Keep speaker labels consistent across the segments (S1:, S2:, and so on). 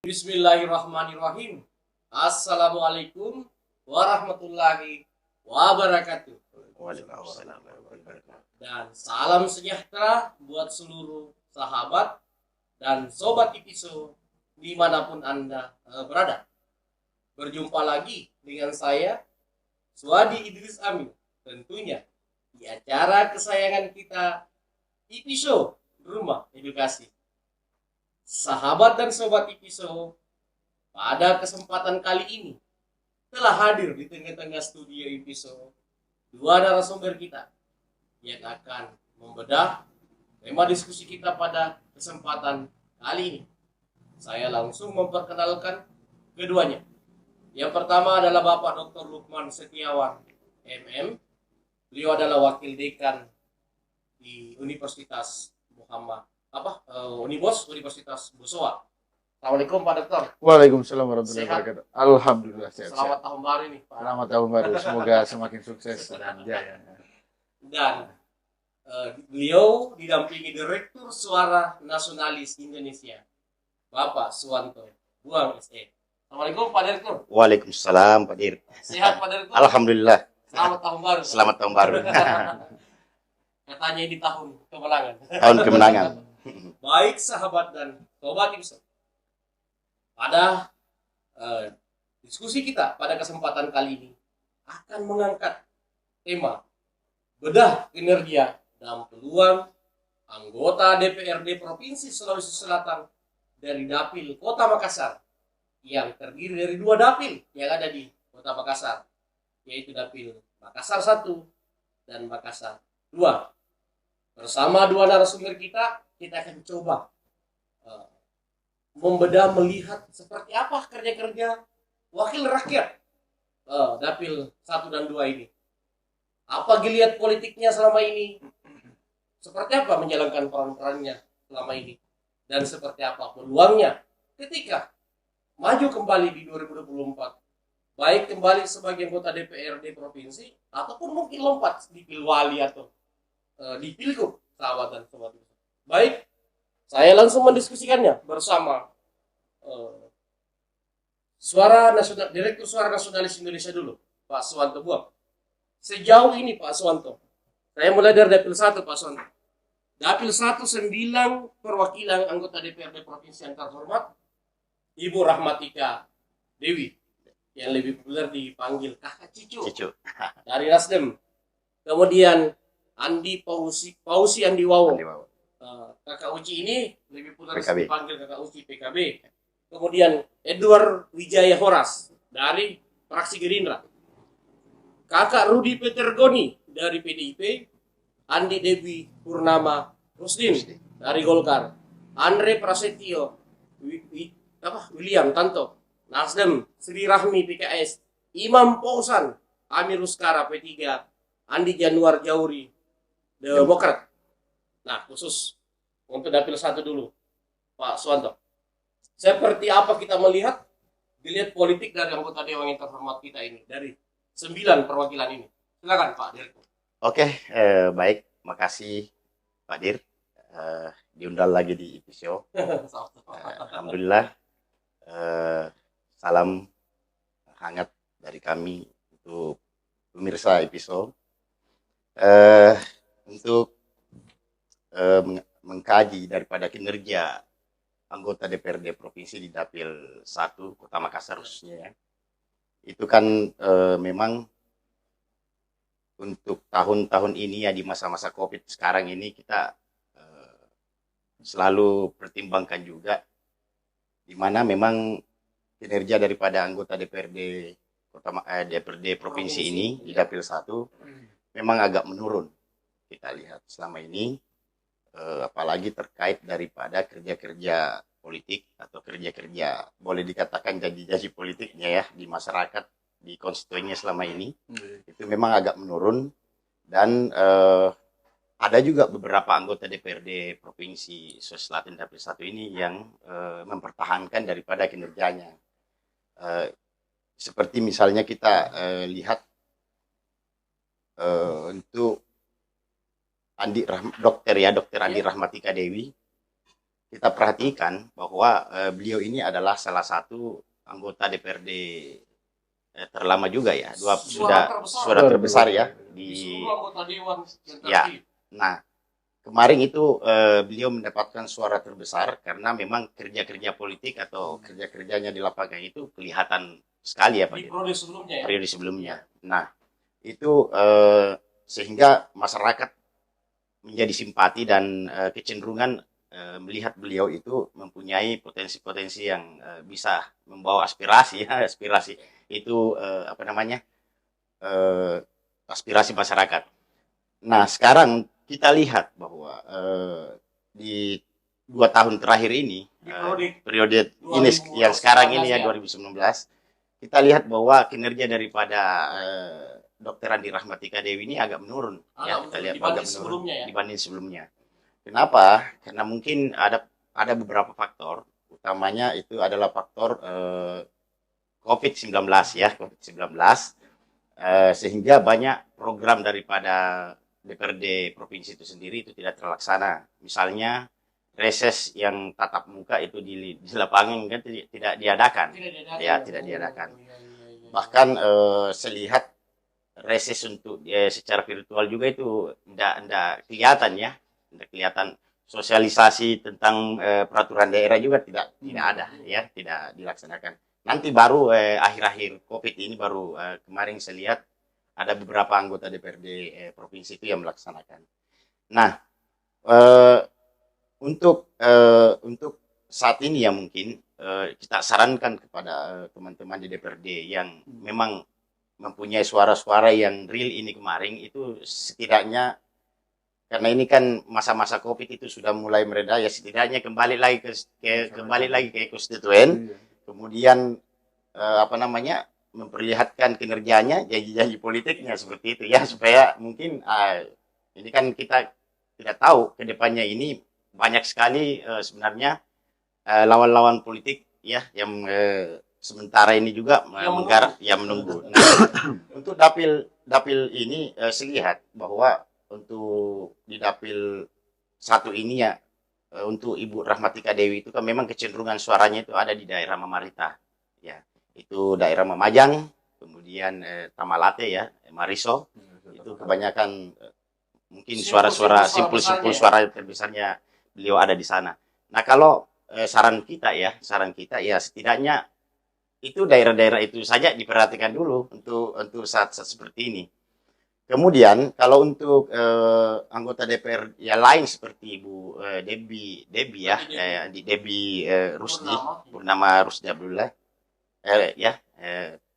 S1: Bismillahirrahmanirrahim. Assalamualaikum warahmatullahi wabarakatuh. Dan salam sejahtera buat seluruh sahabat dan sobat Ipiso dimanapun Anda berada. Berjumpa lagi dengan saya, Suadi Idris Amin, tentunya di acara kesayangan kita, Ipiso Rumah Edukasi. Sahabat dan sobat Ipiso, pada kesempatan kali ini telah hadir di tengah-tengah studio Ipiso dua narasumber kita yang akan membedah tema diskusi kita pada kesempatan kali ini. Saya langsung memperkenalkan keduanya. Yang pertama adalah Bapak Dr. Lukman Setiawan, MM. Beliau adalah Wakil Dekan di Universitas Universitas Bosowa. Assalamualaikum Pak Dokter.
S2: Waalaikumsalam warahmatullahi wabarakatuh. Alhamdulillah sehat.
S1: Selamat tahun baru nih Pak.
S2: Selamat tahun baru. Semoga semakin sukses dan jaya.
S1: Dan beliau didampingi Direktur Suara Nasionalis Indonesia, Bapak Suwanto Buang SE. Assalamualaikum Pak Direktur.
S3: Waalaikumsalam Pak Dir.
S1: Sehat Pak Direktur.
S3: Alhamdulillah.
S1: Selamat tahun baru.
S3: Selamat tahun baru.
S1: Katanya ini tahun kemenangan.
S3: Tahun kemenangan.
S1: Baik sahabat dan sobat Ipiso, pada diskusi kita pada kesempatan kali ini akan mengangkat tema bedah kinerja dan peluang anggota DPRD Provinsi Sulawesi Selatan dari Dapil Kota Makassar yang terdiri dari dua dapil yang ada di Kota Makassar, yaitu Dapil Makassar 1 dan Makassar 2. Bersama dua narasumber kita akan coba membedah, melihat seperti apa kerja-kerja wakil rakyat Dapil 1 dan 2 ini. Apa geliat politiknya selama ini? Seperti apa menjalankan peran-perannya selama ini? Dan seperti apa peluangnya ketika maju kembali di 2024? Baik kembali sebagai anggota DPRD provinsi ataupun mungkin lompat di Pilwali atau di Pilgub, sahabat dan sobat. Baik, saya langsung mendiskusikannya bersama Direktur Suara Nasionalis Indonesia dulu, Pak Suwanto Buang. Sejauh ini Pak Suwanto, saya mulai dari Dapil 1 Pak Suwanto. Dapil 1 9 perwakilan anggota DPRD Provinsi yang terhormat, Ibu Rahmatika Dewi, yang lebih populer dipanggil Kakak Cicu. Dari Nasdem. Kemudian Andi Pausi Andi Wawo. Kakak Uci ini lebih populer dipanggil Kakak Uci PKB. Kemudian Edward Wijaya Horas dari fraksi Gerindra. Kakak Rudi Petergoni dari PDIP. Andi Dewi Purnama Rusdim dari Golkar. Andre Prasetyo William Tanto Nasdem. Sri Rahmi PKS. Imam Pausan Amir Uskara P3. Andi Januar Jauri Demokrat. Nah, khusus untuk Dapil 1 dulu, Pak Suwanto. Seperti apa kita melihat dilihat politik dari anggota Dewan yang terhormat kita ini, dari 9 perwakilan ini. Silakan Pak Direktur.
S3: Oke, baik. Makasih Pak Dir. Diundang lagi di Ipiso. Alhamdulillah. Salam hangat dari kami untuk pemirsa Ipiso. Untuk mengkaji daripada kinerja anggota DPRD Provinsi di Dapil 1 Kota Makassar khususnya ya. Itu kan memang untuk tahun-tahun ini ya, di masa-masa COVID sekarang ini kita selalu pertimbangkan juga di mana memang kinerja daripada anggota DPRD DPRD Provinsi ini di Dapil 1 memang agak menurun. Kita lihat selama ini, apalagi terkait daripada kerja-kerja politik atau kerja-kerja boleh dikatakan janji-janji politiknya ya di masyarakat, di konstituennya selama ini, itu memang agak menurun. Dan ada juga beberapa anggota DPRD Provinsi Sulawesi Selatan Dapil 1 ini yang mempertahankan daripada kinerjanya. Seperti misalnya kita lihat untuk Dokter Andi Rahmatika Dewi kita perhatikan bahwa beliau ini adalah salah satu anggota DPRD terlama juga ya, suara terbesar ya
S1: di seluruh anggota dewan yang
S3: ya.
S1: terpilih.
S3: Nah, kemarin itu beliau mendapatkan suara terbesar karena memang kerja-kerja politik atau kerja-kerjanya di lapangan itu kelihatan sekali ya Pak.
S1: Di periode sebelumnya ya.
S3: Periode sebelumnya. Nah, itu sehingga masyarakat menjadi simpati dan kecenderungan melihat beliau itu mempunyai potensi-potensi yang bisa membawa aspirasi ya, aspirasi itu aspirasi masyarakat. Nah, sekarang kita lihat bahwa di 2 tahun terakhir ini, periode ini yang sekarang ini ya 2019, kita lihat bahwa kinerja daripada Dr. Andi Rahmatika Dewi ini agak menurun. Ya, kita lihat agak menurun dibanding sebelumnya. Kenapa? Karena mungkin ada beberapa faktor, utamanya itu adalah faktor COVID-19 ya, COVID-19, sehingga banyak program daripada DPRD provinsi itu sendiri itu tidak terlaksana. Misalnya reses yang tatap muka itu di lapangan kan tidak diadakan. Tidak diadakan. Bahkan saya lihat reses untuk secara virtual juga itu tidak kelihatan ya. Tidak kelihatan. Sosialisasi tentang peraturan daerah juga tidak ada ya, tidak dilaksanakan. Nanti baru akhir-akhir COVID ini baru kemarin saya lihat ada beberapa anggota DPRD provinsi itu yang melaksanakan. Nah, untuk saat ini ya mungkin kita sarankan kepada teman-teman di DPRD yang memang mempunyai suara-suara yang real ini kemarin itu setidaknya, karena ini kan masa-masa COVID itu sudah mulai mereda ya, setidaknya kembali lagi ke konstituen, kemudian memperlihatkan kinerjanya, janji-janji politiknya seperti itu ya, supaya mungkin ini kan kita tidak tahu ke depannya ini banyak sekali sebenarnya lawan-lawan politik ya yang sementara ini juga menunggu. Nah, untuk dapil ini saya lihat bahwa untuk di dapil 1 ini ya, untuk Ibu Rahmatika Dewi itu kan memang kecenderungan suaranya itu ada di daerah Mamarita ya, itu daerah Mamajang, kemudian Tamalate ya, Mariso, itu kebanyakan mungkin suara-suara simpul-simpul suara terbesarnya beliau ada di sana. Nah, kalau saran kita ya setidaknya itu daerah-daerah itu saja diperhatikan dulu untuk saat-saat seperti ini. Kemudian kalau untuk anggota DPR yang lain seperti Ibu Debbie Rusdi Purnama Rusdi Abdullah,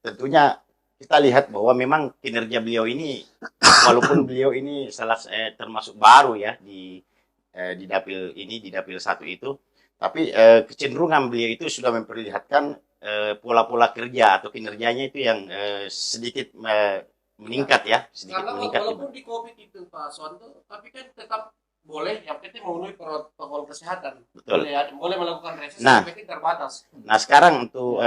S3: tentunya kita lihat bahwa memang kinerja beliau ini, walaupun beliau ini termasuk baru ya di dapil ini, di dapil 1 itu, tapi kecenderungan beliau itu sudah memperlihatkan pola-pola kerja atau kinerjanya itu yang sedikit meningkat ya,
S1: karena walaupun di COVID itu Pak Suwanto, tapi kan tetap boleh, yang penting memenuhi protokol kesehatan.
S3: Betul.
S1: Boleh melakukan reses,
S3: Nah,
S1: yang penting terbatas.
S3: Nah, sekarang untuk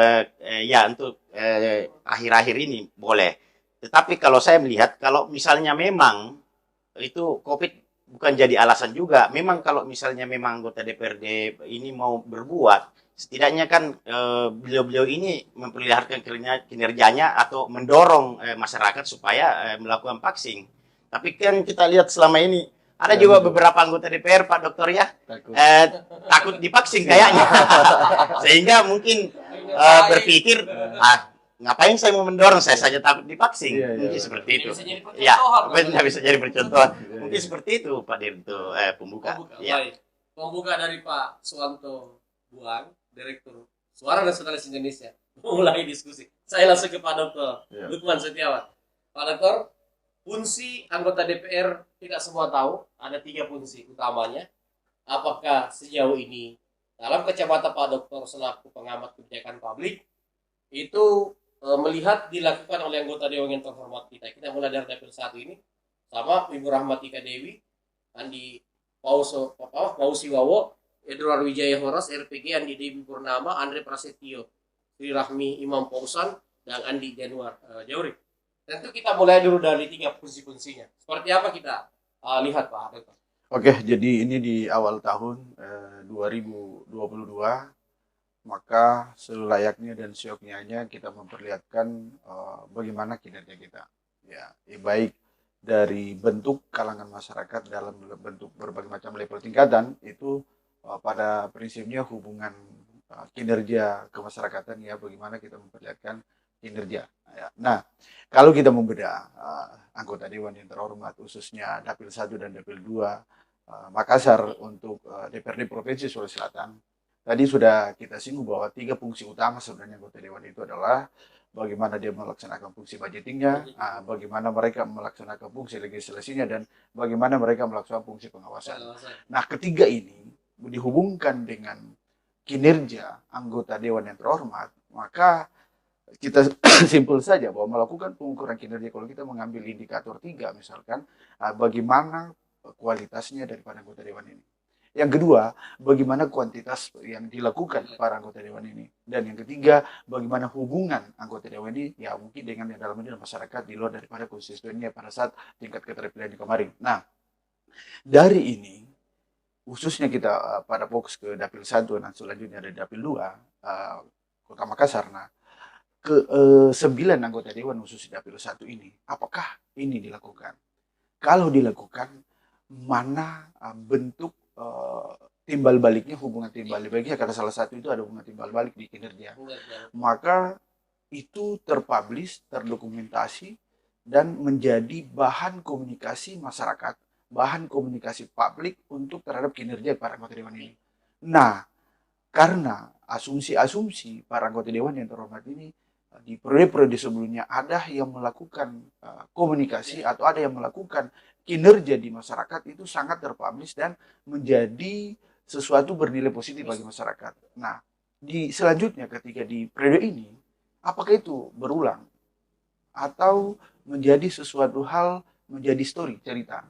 S3: akhir-akhir ini boleh. Tetapi kalau saya melihat, kalau misalnya memang itu COVID bukan jadi alasan juga. Memang kalau misalnya memang anggota DPRD ini mau berbuat, setidaknya kan beliau-beliau ini memperlihatkan kinerjanya atau mendorong masyarakat supaya melakukan vaksin. Tapi kan kita lihat selama ini ada juga beberapa anggota DPR Pak Dokter ya takut divaksin kayaknya, sehingga mungkin berpikir ngapain saya mau mendorong, saya saja takut divaksin. Mungkin seperti itu. Ya, bisa jadi percontohan. Mungkin seperti itu Pak Dirto pembuka.
S1: Pembuka dari Pak Suwanto Buang, Direktur Suara Nasionalis Indonesia, mulai diskusi. Saya langsung ke Pak Dr. Lukman Setiawan. Pak Dr., fungsi anggota DPR tidak semua tahu, ada 3 fungsi utamanya. Apakah sejauh ini dalam kacamata Pak Dr. selaku pengamat kebijakan publik itu melihat dilakukan oleh anggota dewan yang terhormat kita mulai dari dapil 1 ini sama Ibu Rahmatika Dewi, Andi Pausiwawo, Edward Wijaya Horas, RPG, Andi Dewi Purnama, Andre Prasetyo, Sri Rahmi Imam Pausan, dan Andi Januar Jauri. Tentu kita mulai dulu dari 3 fungsi-fungsinya. Seperti apa kita lihat Pak Dr.
S2: Oke, jadi ini di awal tahun 2022, maka selayaknya dan seyogyanya kita memperlihatkan bagaimana kinerja kita. Ya, baik dari bentuk kalangan masyarakat dalam bentuk berbagai macam level tingkatan itu pada prinsipnya hubungan kinerja kemasyarakatan ya bagaimana kita memperlihatkan kinerja. Ya. Nah, kalau kita membedah anggota dewan yang terhormat khususnya Dapil 1 dan Dapil 2 Makassar untuk DPRD Provinsi Sulawesi Selatan. Tadi sudah kita singgung bahwa 3 fungsi utama sebenarnya anggota dewan itu adalah bagaimana dia melaksanakan fungsi budgetingnya, bagaimana mereka melaksanakan fungsi legislasinya, dan bagaimana mereka melaksanakan fungsi pengawasan. Nah, ketiga ini dihubungkan dengan kinerja anggota dewan yang terhormat, maka kita simpel saja bahwa melakukan pengukuran kinerja kalau kita mengambil indikator 3 misalkan, bagaimana kualitasnya daripada anggota dewan ini. Yang kedua, bagaimana kuantitas yang dilakukan para anggota dewan ini. Dan yang ketiga, bagaimana hubungan anggota dewan ini ya mungkin dengan yang dalam ini masyarakat di luar daripada konstituennya pada saat tingkat keterpilihan kemarin. Nah, dari ini khususnya kita pada fokus ke Dapil 1 dan selanjutnya ada Dapil 2 Kota Makassar. Nah, ke 9 anggota dewan khusus Dapil 1 ini, apakah ini dilakukan? Kalau dilakukan, mana bentuk timbal baliknya, hubungan timbal baliknya, karena salah satu itu ada hubungan timbal balik di kinerja. Maka itu terpublish, terdokumentasi, dan menjadi bahan komunikasi masyarakat, bahan komunikasi publik untuk terhadap kinerja para anggota dewan ini. Nah, karena asumsi-asumsi para anggota dewan yang terhormat ini di periode-periode sebelumnya ada yang melakukan komunikasi atau ada yang melakukan kinerja di masyarakat itu sangat terpublish dan menjadi sesuatu bernilai positif bagi masyarakat. Nah, di selanjutnya ketika di periode ini, apakah itu berulang atau menjadi sesuatu hal, menjadi story, cerita.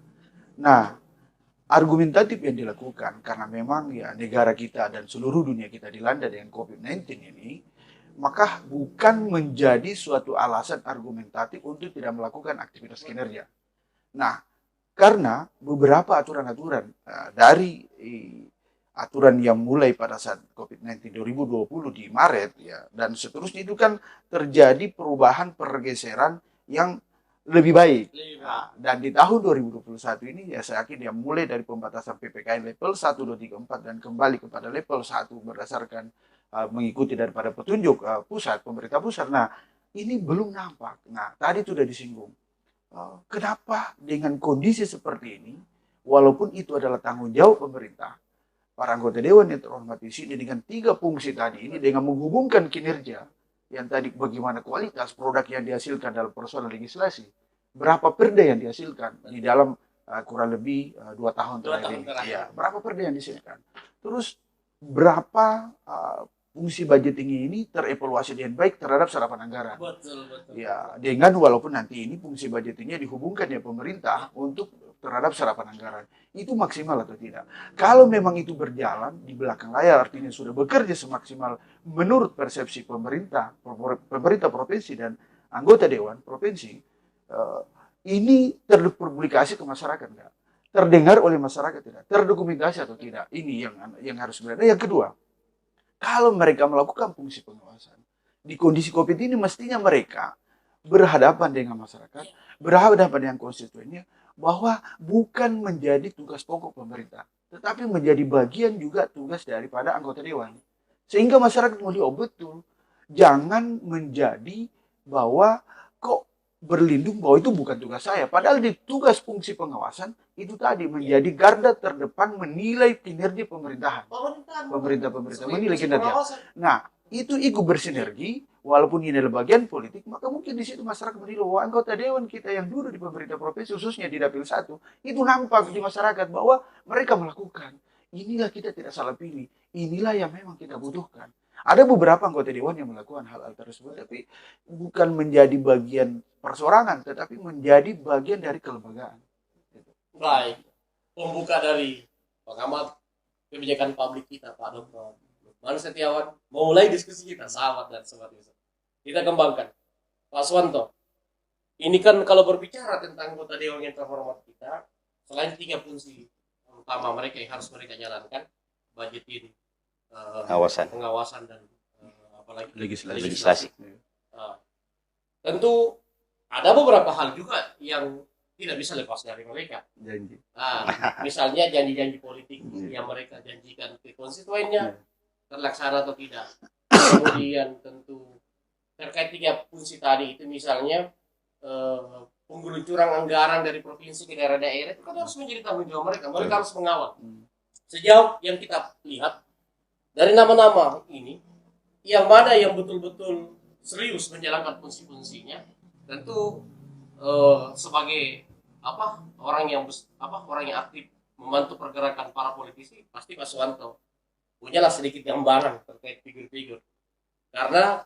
S2: Nah, argumentatif yang dilakukan karena memang ya negara kita dan seluruh dunia kita dilanda dengan COVID-19 ini, maka bukan menjadi suatu alasan argumentatif untuk tidak melakukan aktivitas kinerja. Nah, karena beberapa aturan-aturan dari aturan yang mulai pada saat COVID-19 2020 di Maret ya dan seterusnya itu kan terjadi perubahan pergeseran yang lebih baik. Nah, dan di tahun 2021 ini ya saya yakin ya mulai dari pembatasan PPKM level 1, 2, 3, 4 dan kembali kepada level 1 berdasarkan mengikuti daripada petunjuk pusat, pemerintah pusat. Nah, ini belum nampak. Nah, tadi sudah disinggung. Kenapa dengan kondisi seperti ini, walaupun itu adalah tanggung jawab pemerintah, para anggota dewan yang terhormat di sini dengan 3 fungsi tadi ini dengan menghubungkan kinerja yang tadi bagaimana kualitas produk yang dihasilkan dalam persoalan legislasi, berapa perda yang dihasilkan di dalam kurang lebih 2 tahun terakhir ini, ya, berapa perda yang dihasilkan, terus berapa fungsi budgeting ini terevaluasi dengan baik terhadap serapan anggaran.
S1: Betul.
S2: Ya, dengan walaupun nanti ini fungsi budgetingnya dihubungkan ya pemerintah untuk terhadap serapan anggaran. Itu maksimal atau tidak? Kalau memang itu berjalan di belakang layar, artinya sudah bekerja semaksimal menurut persepsi pemerintah provinsi dan anggota dewan provinsi, ini terpublikasi ke masyarakat enggak? Terdengar oleh masyarakat tidak? Terdokumentasi atau tidak? Ini yang harus benar. Yang kedua, kalau mereka melakukan fungsi pengawasan di kondisi COVID ini mestinya mereka berhadapan dengan masyarakat, berhadapan dengan konstituennya, bahwa bukan menjadi tugas pokok pemerintah, tetapi menjadi bagian juga tugas daripada anggota dewan. Sehingga masyarakat melihat, oh betul, jangan menjadi bahwa kok berlindung bahwa itu bukan tugas saya. Padahal di tugas fungsi pengawasan itu tadi menjadi garda terdepan menilai kinerja pemerintahan. Pemerintah menilai kinerja. Nah, itu ikut bersinergi, walaupun ini adalah bagian politik, maka mungkin di situ masyarakat menilai bahwa anggota dewan kita yang dulu di pemerintah provinsi, khususnya di Dapil 1, itu nampak di masyarakat bahwa mereka melakukan. Inilah kita tidak salah pilih, inilah yang memang kita butuhkan. Ada beberapa anggota dewan yang melakukan hal-hal tersebut, tapi bukan menjadi bagian persorangan, tetapi menjadi bagian dari kelembagaan.
S1: Baik, pembuka dari pengamat kebijakan publik kita, Pak Dr. Lukman Setiawan, memulai diskusi kita, sahabat dan sobat bisa. Kita kembangkan. Pak Suwanto, ini kan kalau berbicara tentang anggota dewan yang terhormat kita, selain 3 fungsi utama mereka yang harus mereka jalankan, budgeting,
S3: Pengawasan.
S1: dan apalagi
S2: Legislasi.
S1: Uh, tentu ada beberapa hal juga yang tidak bisa lepas dari mereka.
S2: Janji.
S1: Misalnya janji-janji politik yang mereka janjikan ke konstituennya terlaksana atau tidak. Kemudian tentu terkait 3 fungsi tadi itu, misalnya penggeluncuran anggaran dari provinsi ke daerah-daerah itu kan harus menjadi tanggung jawab mereka. Mereka harus mengawal. Sejauh yang kita lihat dari nama-nama ini, yang mana yang betul-betul serius menjalankan fungsi-fungsinya, tentu sebagai orang yang aktif membantu pergerakan para politisi, pasti Pak Suwanto punyalah sedikit gambaran terkait figur-figur. Karena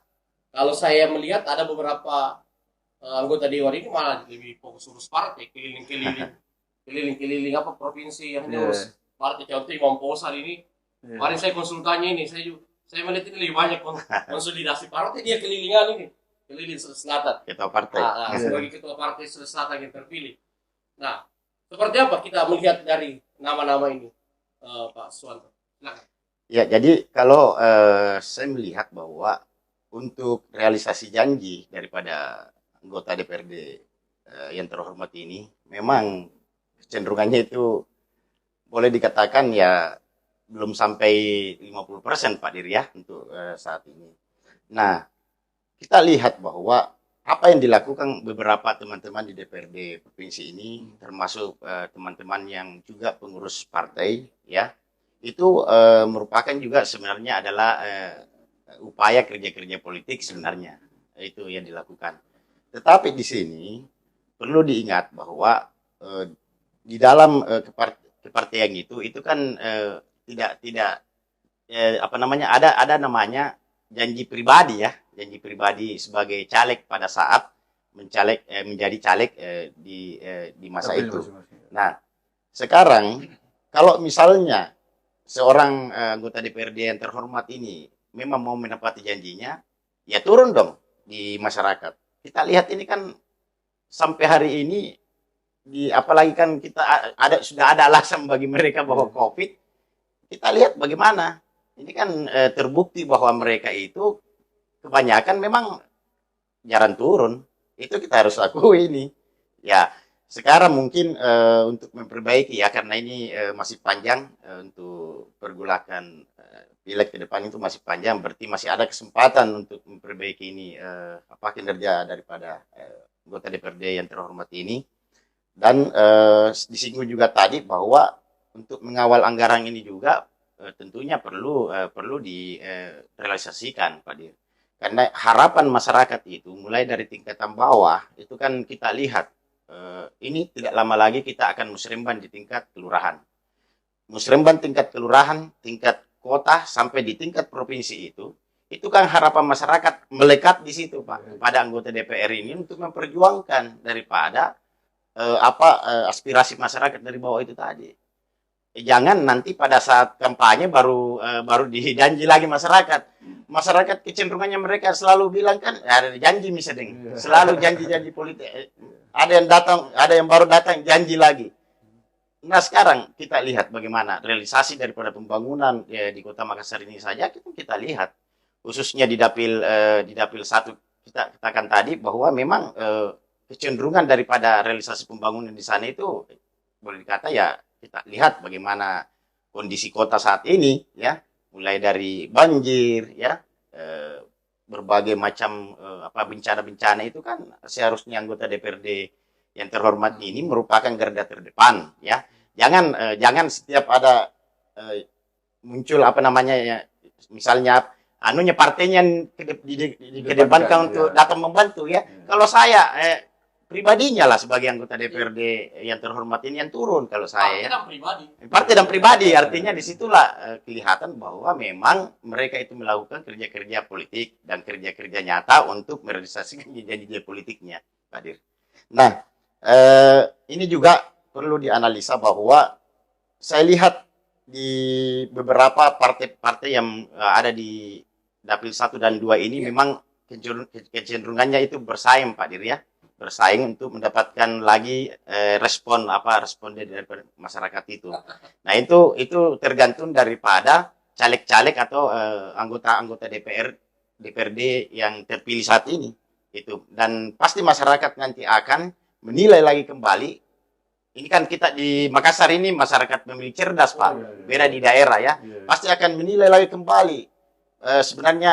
S1: kalau saya melihat ada beberapa anggota dewan ini malah lebih fokus urus partai, keliling-keliling provinsi yang urus partai. Contoh Imam Posal ini, kemarin saya konsultanya ini, saya melihat ini lebih banyak konsolidasi partai, dia keliling Selatan.
S3: Ketua partai.
S1: Sebagai ketua partai Selatan yang terpilih. Nah, seperti apa kita melihat dari nama-nama ini, Pak Suwanto? Silakan.
S3: Ya, jadi kalau saya melihat bahwa untuk realisasi janji daripada anggota DPRD yang terhormat ini, memang kecenderungannya itu boleh dikatakan ya belum sampai 50% Pak Dir ya untuk saat ini. Nah, kita lihat bahwa apa yang dilakukan beberapa teman-teman di DPRD provinsi ini, termasuk teman-teman yang juga pengurus partai, ya, itu merupakan juga sebenarnya adalah upaya kerja-kerja politik sebenarnya itu yang dilakukan. Tetapi di sini perlu diingat bahwa di dalam kepartian itu kan tidak ada namanya janji pribadi ya. Janji pribadi sebagai caleg pada saat menjadi caleg di masa itu. Nah, sekarang kalau misalnya seorang anggota DPRD yang terhormat ini memang mau menepati janjinya, ya turun dong di masyarakat. Kita lihat ini kan sampai hari ini apalagi kan kita sudah ada alasan bagi mereka bahwa COVID. Kita lihat bagaimana. Ini kan terbukti bahwa mereka itu kebanyakan memang jarang turun. Itu kita harus akui ini. Ya, sekarang mungkin untuk memperbaiki ya, karena ini masih panjang untuk pergulakan pileg ke depan itu masih panjang. Berarti masih ada kesempatan untuk memperbaiki ini kinerja daripada anggota DPRD yang terhormat ini. Dan disinggung juga tadi bahwa untuk mengawal anggaran ini juga tentunya perlu direalisasikan, Pak Dir. Karena harapan masyarakat itu mulai dari tingkatan bawah itu kan kita lihat ini tidak lama lagi kita akan musremban di tingkat kelurahan. Musremban tingkat kelurahan, tingkat kota sampai di tingkat provinsi itu kan harapan masyarakat melekat di situ, Pak, pada anggota DPR ini untuk memperjuangkan daripada aspirasi masyarakat dari bawah itu tadi. Jangan nanti pada saat kampanye baru dijanji lagi masyarakat. Masyarakat kecenderungannya mereka selalu bilang kan ada janji misalnya, selalu janji-janji politik. Ada yang datang, ada yang baru datang janji lagi. Nah sekarang kita lihat bagaimana realisasi daripada pembangunan di Kota Makassar ini saja kita lihat, khususnya di dapil 1 kita katakan tadi bahwa memang kecenderungan daripada realisasi pembangunan di sana itu boleh dikata ya kita lihat bagaimana kondisi kota saat ini ya, mulai dari banjir ya, berbagai macam bencana-bencana itu kan seharusnya anggota DPRD yang terhormat ini merupakan garda terdepan ya. Jangan setiap ada muncul ya, misalnya partainya dikedepankan untuk datang membantu ya. Kalau saya pribadinya lah sebagai anggota DPRD yang terhormat ini yang turun kalau saya ya. Partai dan pribadi artinya disitulah kelihatan bahwa memang mereka itu melakukan kerja-kerja politik dan kerja-kerja nyata untuk merealisasikan janji-janji politiknya, Pak Dir. Nah, ini juga perlu dianalisa bahwa saya lihat di beberapa partai-partai yang ada di Dapil 1 dan 2 ini memang kecenderungannya itu bersaing, Pak Dir ya. bersaing untuk mendapatkan lagi respon dari masyarakat itu. Nah, itu tergantung daripada caleg-caleg atau anggota-anggota DPRD yang terpilih saat ini itu. Dan pasti masyarakat nanti akan menilai lagi kembali. Ini kan kita di Makassar ini masyarakat pemilih cerdas, Pak. Beda di daerah ya. Pasti akan menilai lagi kembali. Sebenarnya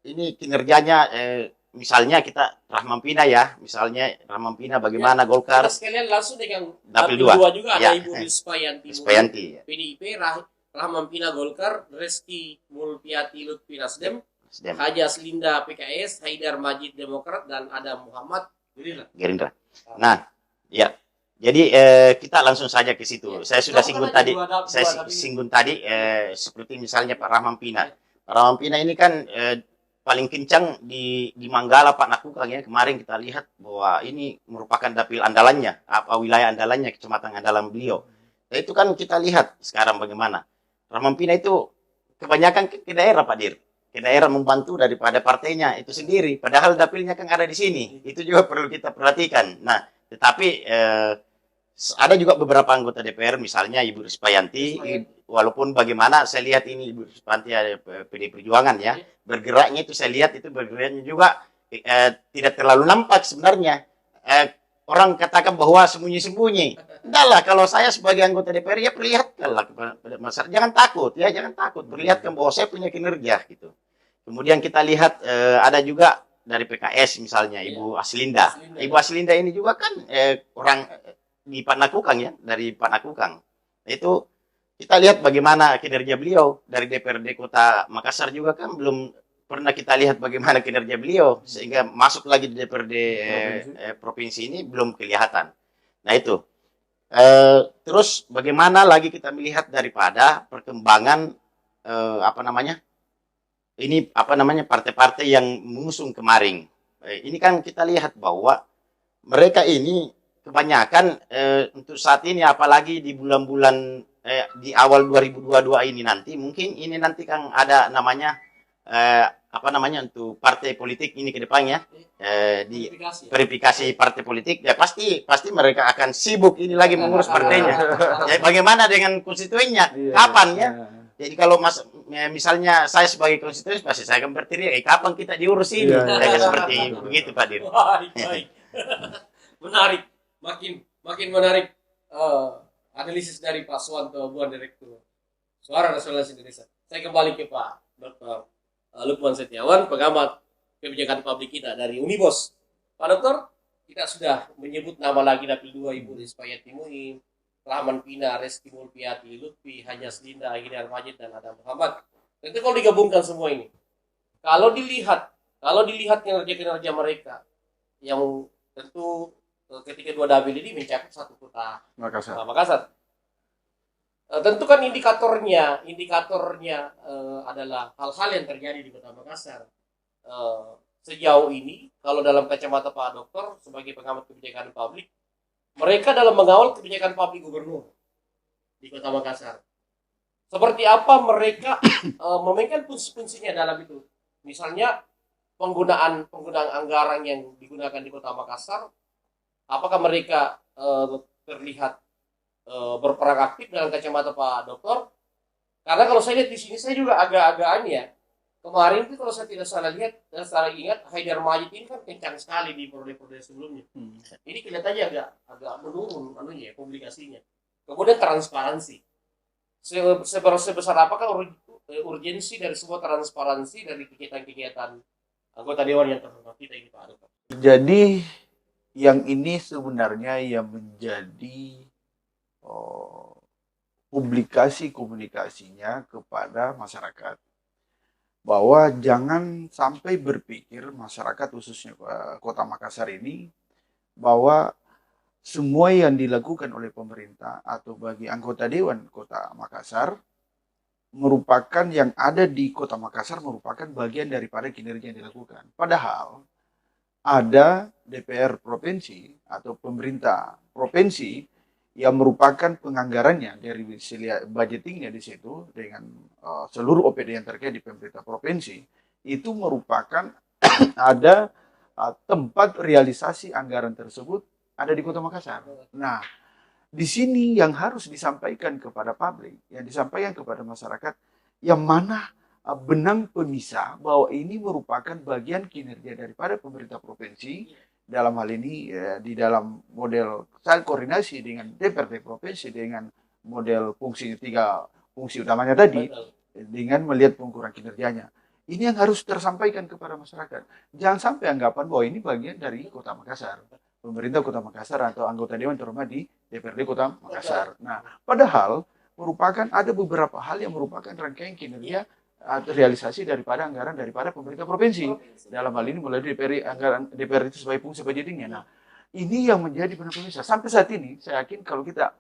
S3: ini kinerjanya misalnya kita Rahman Pina ya, misalnya Rahman Pina bagaimana Golkar.
S1: Kita sekalian langsung dengan
S3: Dapil
S1: Dapil 2 juga
S3: Ya.
S1: ada Ibu Rispayanti.
S3: Rispayanti, ya.
S1: PDIP, Rahman Pina Golkar, Reski Mulpiati Lutfi Nasdem,
S3: Nasdem,
S1: Haja Slinda PKS, Haidar Majid Demokrat, dan ada Muhammad
S3: Gerindra. Nah, ya. Jadi kita langsung saja ke situ. Saya sudah singgung tadi. Singgung tadi seperti misalnya Pak Rahman Pina. Pak Rahman Pina ini kan paling kencang di Manggala, Pak Nakukang ya. Kemarin kita lihat bahwa ini merupakan dapil andalannya, wilayah andalannya, kecamatan andalan beliau. Nah, itu kan kita lihat sekarang bagaimana. Rahman Pina itu kebanyakan ke daerah, Pak Dir. Ke daerah membantu daripada partainya itu sendiri. Padahal dapilnya kan ada di sini. Itu juga perlu kita perhatikan. Nah, tetapi ada juga beberapa anggota DPR, misalnya Ibu Rispayanti, walaupun bagaimana saya lihat ini Ibu Rispayanti ada PD Perjuangan ya, bergeraknya itu saya lihat itu bergeraknya juga tidak terlalu nampak sebenarnya. Orang katakan bahwa sembunyi-sembunyi. Enggak lah, kalau saya sebagai anggota DPR ya perlihatkanlah kepada masyarakat. Jangan takut ya, jangan takut. Perlihatkan bahwa saya punya kinerja gitu. Kemudian kita lihat ada juga dari PKS misalnya Ibu Aslinda. Ibu Aslinda ini juga kan orang di Pak Nakukang ya, dari Pak Nakukang. Itu kita lihat bagaimana kinerja beliau dari DPRD Kota Makassar juga kan belum pernah kita lihat bagaimana kinerja beliau sehingga masuk lagi di DPRD provinsi ini belum kelihatan. Nah itu. Terus bagaimana lagi kita melihat daripada perkembangan partai-partai yang mengusung kemarin. Ini kan kita lihat bahwa mereka ini kebanyakan untuk saat ini apalagi di bulan-bulan di awal 2022 ini nanti mungkin ini nanti kan ada namanya untuk partai politik ini ke depannya di verifikasi partai politik ya pasti mereka akan sibuk ini lagi mengurus partainya. Ya, bagaimana dengan konstituennya? Kapan ya? Jadi kalau misalnya saya sebagai konstituen pasti saya akan berteriak, kapan kita diurus ini? Seperti begitu Pak Dir.
S1: Baik. Menarik, makin menarik analisis dari Pak Suwanto, Buan Direktur Suara Nasionalis Indonesia. Saya kembali ke Pak Dr. Lukman Setiawan, pengamat kebijakan publik kita dari Unibos. Pak Dokter, kita sudah menyebut nama lagi Dapil 2 Ibu Rispayanti Muin, Rahman Pina, Reski Mulpiati Lutfi, Haja Slinda, Haidar Majid, dan Adam Muhammad. Tentu kalau digabungkan semua ini, kalau dilihat kinerja mereka, yang tentu ketika dua dapil ini mencakup satu kota Makassar. Tentu kan indikatornya adalah hal-hal yang terjadi di Kota Makassar. Sejauh ini, kalau dalam kacamata Pak Dokter sebagai pengamat kebijakan publik, mereka dalam mengawal kebijakan publik gubernur di Kota Makassar. Seperti apa mereka memainkan fungsi-fungsinya dalam itu? Misalnya penggunaan anggaran yang digunakan di Kota Makassar, apakah mereka terlihat berperan aktif dalam kacamata Pak Dokter? Karena kalau saya lihat di sini saya juga agak-agak ya. Kemarin itu kalau saya tidak salah lihat dan salah ingat Haidar Majid ini kan kencang sekali di periode sebelumnya. Ini kelihatannya agak menurun publikasinya. Kemudian transparansi. Sebesar apakah urgensi dari sebuah transparansi dari kegiatan-kegiatan anggota dewan yang terhormat kita ini Pak Dokter?
S2: Jadi yang ini sebenarnya yang menjadi publikasi komunikasinya kepada masyarakat, bahwa jangan sampai berpikir masyarakat khususnya Kota Makassar ini bahwa semua yang dilakukan oleh pemerintah atau bagi anggota Dewan Kota Makassar merupakan yang ada di Kota Makassar merupakan bagian daripada kinerja yang dilakukan. Padahal ada DPR provinsi atau pemerintah provinsi yang merupakan penganggarannya dari budgetingnya di situ dengan seluruh OPD yang terkait di pemerintah provinsi itu merupakan ada tempat realisasi anggaran tersebut ada di Kota Makassar. Nah, di sini yang harus disampaikan kepada publik, yang disampaikan kepada masyarakat, yang mana benang pemisah bahwa ini merupakan bagian kinerja daripada pemerintah provinsi, dalam hal ini di dalam model saat koordinasi dengan DPRD provinsi dengan model fungsi tiga fungsi utamanya tadi, dengan melihat pengukuran kinerjanya. Ini yang harus tersampaikan kepada masyarakat. Jangan sampai anggapan bahwa ini bagian dari Kota Makassar, pemerintah Kota Makassar atau anggota dewan terhormat di DPRD Kota Makassar. Nah, padahal merupakan ada beberapa hal yang merupakan rangkaian kinerja atau realisasi daripada anggaran daripada pemerintah provinsi. Dalam hal ini melalui DPR itu sebagai fungsi budgetingnya. Nah, ini yang menjadi benang pemisah. Sampai saat ini, saya yakin kalau kita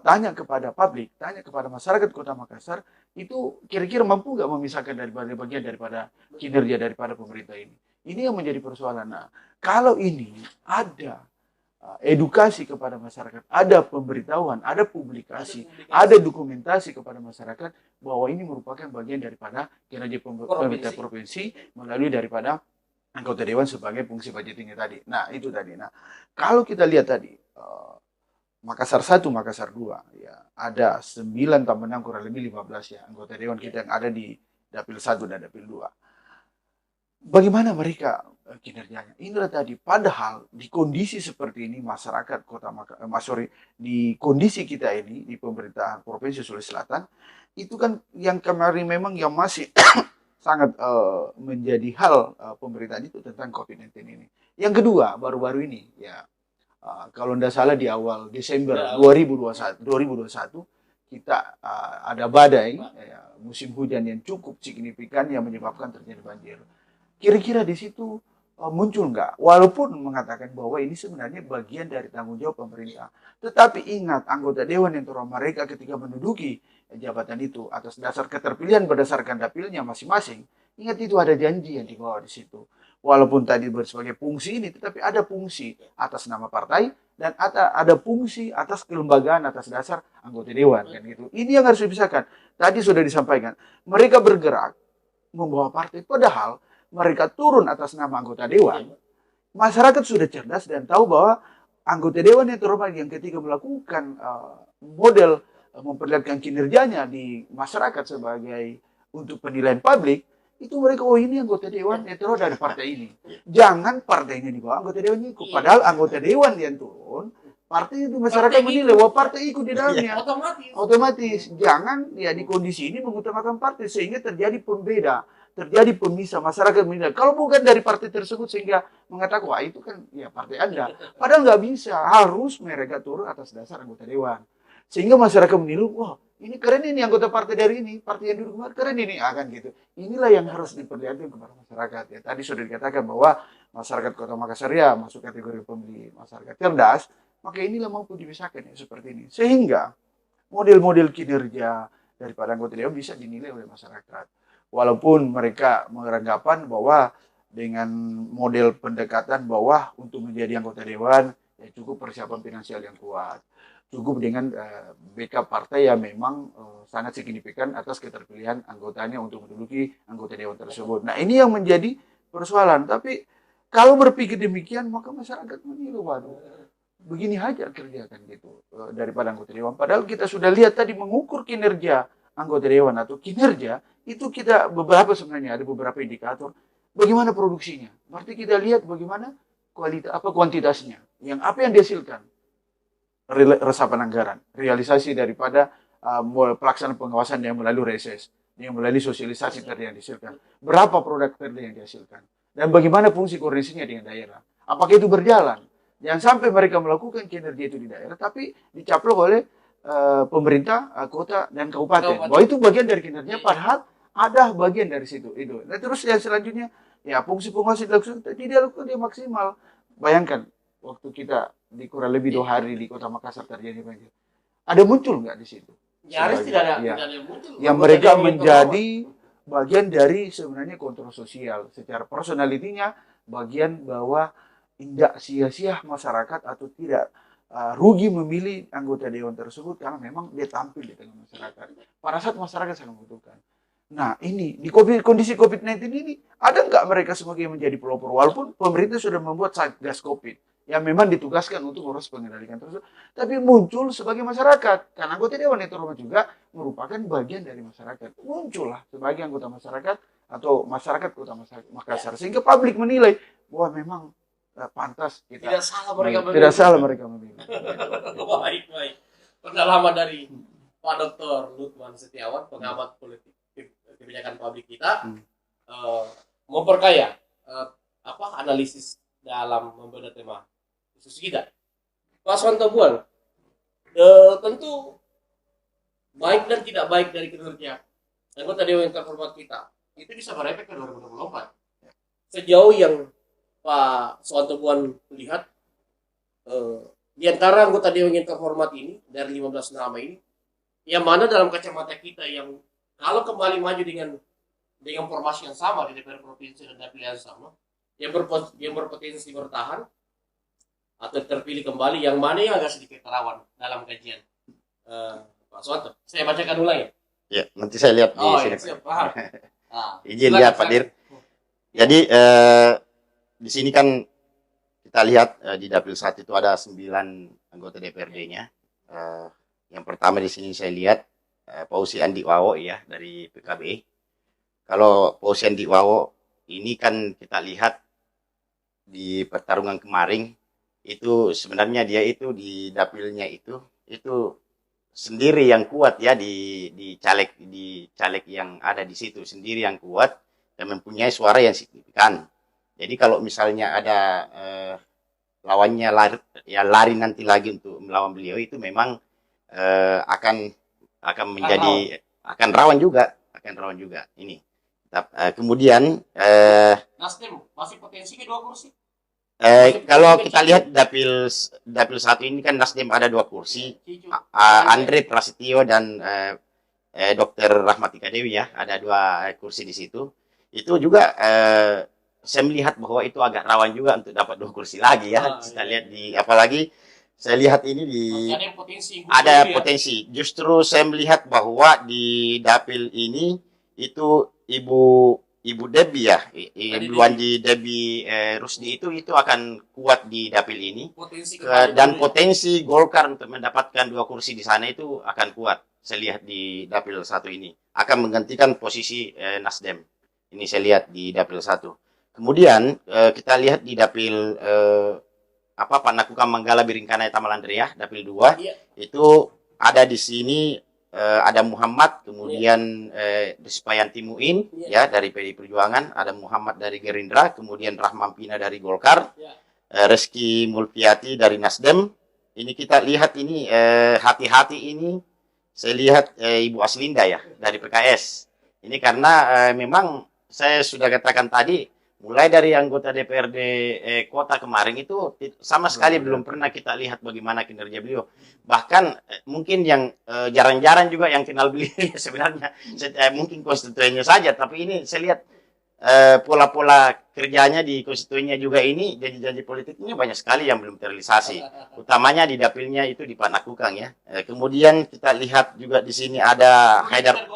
S2: tanya kepada publik, tanya kepada masyarakat Kota Makassar, itu kira-kira mampu nggak memisahkan daripada bagian daripada kinerja daripada pemerintah ini. Ini yang menjadi persoalan. Nah, kalau ini ada edukasi kepada masyarakat, ada pemberitahuan, ada publikasi, ada dokumentasi kepada masyarakat bahwa ini merupakan bagian daripada kinerja pemerintah provinsi melalui daripada anggota dewan sebagai fungsi budgetingnya tadi. Nah, itu tadi. Nah, kalau kita lihat tadi Makassar 1, Makassar 2, ya ada 9 tambah 6 kurang lebih 15 ya anggota dewan kita yang ada di Dapil 1 dan Dapil 2. Bagaimana mereka kinerjanya? Inilah tadi. Padahal di kondisi seperti ini masyarakat Kota Makassar, di kondisi kita ini di pemerintahan Provinsi Sulawesi Selatan itu kan yang kemarin memang yang masih sangat menjadi hal pemberitaan itu tentang COVID-19 ini. Yang kedua baru-baru ini ya kalau tidak salah di awal Desember 2021 kita ada badai musim hujan yang cukup signifikan yang menyebabkan terjadi banjir. Kira-kira di situ muncul nggak? Walaupun mengatakan bahwa ini sebenarnya bagian dari tanggung jawab pemerintah. Tetapi ingat, anggota dewan yang terhormat mereka ketika menduduki jabatan itu atas dasar keterpilihan berdasarkan dapilnya masing-masing. Ingat itu ada janji yang dibawa di situ. Walaupun tadi sebagai fungsi ini, tetapi ada fungsi atas nama partai dan ada fungsi atas kelembagaan atas dasar anggota dewan kan gitu. Ini yang harus dipisahkan. Tadi sudah disampaikan, mereka bergerak membawa partai padahal mereka turun atas nama anggota dewan, masyarakat sudah cerdas dan tahu bahwa anggota dewan yang terhormat yang ketika melakukan model memperlihatkan kinerjanya di masyarakat sebagai untuk penilaian publik, itu mereka, oh ini anggota dewan yang terhormat dari partai ini. Jangan partainya dibawa anggota dewan ikut. Padahal anggota dewan yang turun, partai itu masyarakat menilai bahwa partai ikut di dalamnya. Otomatis. Jangan ya di kondisi ini mengutamakan partai sehingga terjadi pembeda. Terjadi pemisah, masyarakat menilai. Kalau bukan dari partai tersebut sehingga mengatakan, wah itu kan ya partai Anda. Padahal nggak bisa, harus mereka turun atas dasar anggota dewan. Sehingga masyarakat menilai, wah ini keren ini anggota partai dari ini, partai yang duduk kemarin keren ini, akan gitu. Inilah yang harus diperlihatkan kepada masyarakat. Ya, tadi sudah dikatakan bahwa masyarakat Kota Makassar ya masuk kategori pemilih masyarakat cerdas, maka inilah mampu dipisahkan ya, seperti ini. Sehingga model-model kinerja daripada anggota dewan bisa dinilai oleh masyarakat. Walaupun mereka beranggapan bahwa dengan model pendekatan bahwa untuk menjadi anggota dewan ya cukup persiapan finansial yang kuat, cukup dengan backup partai yang memang sangat signifikan atas keterpilihan anggotanya untuk menduduki anggota dewan tersebut. Nah ini yang menjadi persoalan. Tapi kalau berpikir demikian maka masyarakat menilai, waduh begini aja kerjakan gitu daripada anggota dewan. Padahal kita sudah lihat tadi mengukur kinerja anggota dewan atau kinerja itu kita beberapa sebenarnya ada beberapa indikator bagaimana produksinya. Berarti kita lihat bagaimana kuantitasnya, yang apa yang dihasilkan, resapan anggaran, realisasi daripada pelaksanaan pengawasan yang melalui reses, yang melalui sosialisasi tadi yang dihasilkan, berapa produk tadi yang dihasilkan, dan bagaimana fungsi koordinasinya dengan daerah. Apakah itu berjalan? Jangan sampai mereka melakukan kinerja itu di daerah, tapi dicaplok oleh pemerintah, kota dan kabupaten. Bahwa itu bagian dari kinerja, padahal ada bagian dari situ. Itu. Nah, terus yang selanjutnya, ya fungsi pengawasan tidak dilakukan dia maksimal. Bayangkan, waktu kita di kurang lebih 2 hari di Kota Makassar terjadi banjir. Ada muncul nggak di situ?
S1: Nyaris tidak ada,
S2: ya.
S1: tidak ada yang muncul.
S2: Yang mereka menjadi bagian dari sebenarnya kontrol sosial. Secara personalitinya, bagian bahwa tidak sia-sia masyarakat atau tidak rugi memilih anggota dewan tersebut karena memang dia tampil di tengah masyarakat. Pada saat masyarakat sangat membutuhkan. Nah, ini di kondisi COVID-19 ini ada nggak mereka sebagai menjadi pelopor? Walaupun pemerintah sudah membuat Satgas COVID yang memang ditugaskan untuk urus pengendalian tersebut, tapi muncul sebagai masyarakat. Karena anggota Dewan yang terhormat juga merupakan bagian dari masyarakat. Muncullah sebagai anggota masyarakat atau masyarakat kota Makassar, sehingga publik menilai bahwa memang pantas kita
S1: Tidak salah mereka
S2: memilih.
S1: Baik, baik. Pendalaman dari Pak Dr. Lutman Setiawan, pengamat politik kebijakan publik kita, memperkaya analisis dalam membedah tema khusus kita. Pak Suwanto Buan, tentu baik dan tidak baik dari kinerja anggota Dewan yang terhormat kita itu bisa berefek ke 2024. Sejauh yang Pak Suwanto Buan melihat, di antara anggota Dewan yang terhormat ini dari 15 nama ini, yang mana dalam kacamata kita yang kalau kembali maju dengan formasi yang sama di DPR provinsi dan dapil yang sama, yang berpotensi bertahan atau terpilih kembali, yang mana yang agak sedikit rawan dalam kajian Pak Suwanto? Saya bacakan ulang ya.
S3: Ya, nanti saya lihat di sini.
S1: Ya, siap, paham.
S3: Izin lihat Pak Dir. Jadi di sini kan kita lihat di dapil 1 itu ada 9 anggota DPRD-nya. Yang pertama di sini saya lihat Pausi Andi Wawo ya dari PKB. Kalau Pausi Andi Wawo ini kan kita lihat di pertarungan kemarin itu sebenarnya dia itu di dapilnya itu sendiri yang kuat ya di caleg yang ada di situ sendiri yang kuat dan mempunyai suara yang signifikan. Jadi kalau misalnya ada lawannya lari nanti lagi untuk melawan beliau itu memang akan menjadi akan rawan juga ini. Kemudian
S1: Nasdem masih potensi ke 2 kursi.
S3: Kalau kita lihat dapil 1 ini kan Nasdem ada 2 kursi, Andre Prasetyo dan Dr. Rahmatika Dewi ya, ada 2 kursi di situ. Itu juga saya melihat bahwa itu agak rawan juga untuk dapat 2 kursi lagi ya. Kita lihat apalagi saya lihat ini ada potensi. Justru saya melihat bahwa di dapil ini itu Ibu Debbie ya, Ibu Wandi Debbie Rusdi itu akan kuat di dapil ini. Dan potensi Golkar untuk mendapatkan 2 kursi di sana itu akan kuat. Saya lihat di dapil 1 ini akan menggantikan posisi Nasdem. Ini saya lihat di dapil 1. Kemudian kita lihat di dapil Panakukang Manggala Biringkanaya Tamalandrea dapil 2 itu ada di sini ada Muhammad, kemudian Despayanti Muin ya dari PDI Perjuangan, ada Muhammad dari Gerindra, kemudian Rahman Pina dari Golkar, Reski Mulfiati dari Nasdem. Ini kita lihat ini hati-hati ini saya lihat Ibu Aslinda ya dari PKS. Ini karena memang saya sudah katakan tadi mulai dari anggota DPRD kota kemarin itu sama sekali belum pernah kita lihat bagaimana kinerja beliau. Bahkan mungkin yang jarang-jarang juga yang kenal beliau sebenarnya mungkin konstituennya saja, tapi ini saya lihat pola-pola kerjanya di konstituennya juga ini janji-janji politiknya banyak sekali yang belum terrealisasi. Utamanya di dapilnya itu di Panakukang ya. Kemudian kita lihat juga di sini ada Haidar.